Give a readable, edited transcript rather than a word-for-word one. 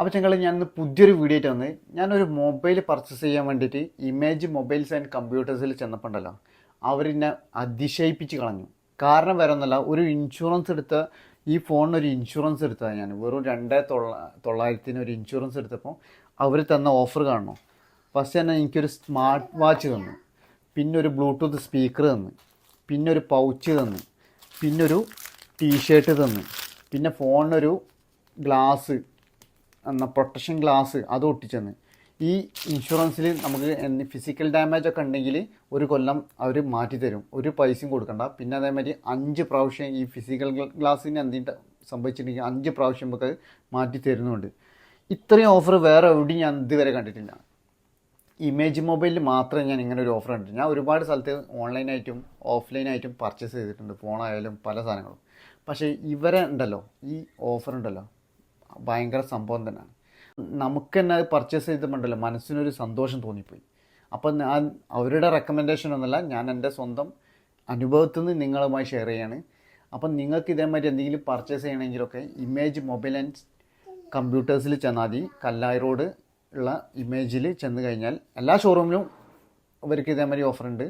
അപ്പോൾ ഞങ്ങൾ ഞാൻ പുതിയൊരു വീഡിയോ ആയിട്ട് വന്ന് ഞാനൊരു മൊബൈൽ പർച്ചേസ് ചെയ്യാൻ വേണ്ടിയിട്ട് ഇമേജ് മൊബൈൽസ് ആൻഡ് കമ്പ്യൂട്ടേഴ്സിൽ ചെന്നപ്പോണ്ടല്ലോ അവരെന്നെ അതിശയിപ്പിച്ച് കളഞ്ഞു. കാരണം വേറെ ഒന്നല്ല, ഒരു ഇൻഷുറൻസ് എടുത്ത ഈ ഫോണിനൊരു ഇൻഷുറൻസ് എടുത്തതാണ് ഞാൻ. വെറും 2,900 ഒരു ഇൻഷുറൻസ് എടുത്തപ്പോൾ അവർ തന്ന ഓഫർ കാണണം. ഫസ്റ്റ് തന്നെ എനിക്കൊരു സ്മാർട്ട് വാച്ച് തന്നു, പിന്നെ ഒരു ബ്ലൂടൂത്ത് സ്പീക്കർ തന്നു, പിന്നെ ഒരു പൗച്ച് തന്നു, പിന്നൊരു ടീഷർട്ട് തന്നു, പിന്നെ ഫോണിനൊരു ഗ്ലാസ് എന്ന പ്രൊട്ടക്ഷൻ ഗ്ലാസ് അത് ഒട്ടിച്ചെന്ന്. ഈ ഇൻഷുറൻസിൽ നമുക്ക് ഫിസിക്കൽ ഡാമേജ് ഒക്കെ ഉണ്ടെങ്കിൽ ഒരു കൊല്ലം അവർ മാറ്റിത്തരും, ഒരു പൈസയും കൊടുക്കണ്ട. പിന്നെ അതേമാതിരി 5 പ്രാവശ്യം ഈ ഫിസിക്കൽ ഗ്ലാസ്സിന് എന്തെങ്കിലും സംഭവിച്ചിട്ടുണ്ടെങ്കിൽ 5 പ്രാവശ്യം നമുക്ക് മാറ്റി തരുന്നുണ്ട്. ഇത്രയും ഓഫർ വേറെ എവിടെയും ഞാൻ ഇതുവരെ കണ്ടിട്ടില്ല. ഇമേജ് മൊബൈലിൽ മാത്രമേ ഞാൻ ഇങ്ങനെ ഒരു ഓഫർ കണ്ടിട്ട്. ഞാൻ ഒരുപാട് സ്ഥലത്ത് ഓൺലൈനായിട്ടും ഓഫ്ലൈനായിട്ടും പർച്ചേസ് ചെയ്തിട്ടുണ്ട്, ഫോണായാലും പല സാധനങ്ങളും. പക്ഷേ ഇവരെ ഉണ്ടല്ലോ, ഈ ഓഫർ ഉണ്ടല്ലോ, ഭയങ്കര സംഭവം തന്നെയാണ്. നമുക്ക് തന്നെ അത് പർച്ചേസ് ചെയ്തിട്ടുണ്ടല്ലോ മനസ്സിനൊരു സന്തോഷം തോന്നിപ്പോയി. അപ്പം ഞാൻ അവരുടെ റെക്കമെൻഡേഷൻ ഒന്നുമല്ല, ഞാൻ എൻ്റെ സ്വന്തം അനുഭവത്തിൽ നിന്ന് നിങ്ങളുമായി ഷെയർ ചെയ്യാണ്. അപ്പം നിങ്ങൾക്ക് ഇതേമാതിരി എന്തെങ്കിലും പർച്ചേസ് ചെയ്യണമെങ്കിലൊക്കെ ഇമേജ് മൊബൈൽ ആൻഡ് കമ്പ്യൂട്ടേഴ്സിൽ ചെന്നാൽ മതി. കല്ലായി റോഡ് ഉള്ള ഇമേജിൽ ചെന്ന് കഴിഞ്ഞാൽ എല്ലാ ഷോറൂമിലും അവർക്ക് ഇതേമാതിരി ഓഫറുണ്ട്.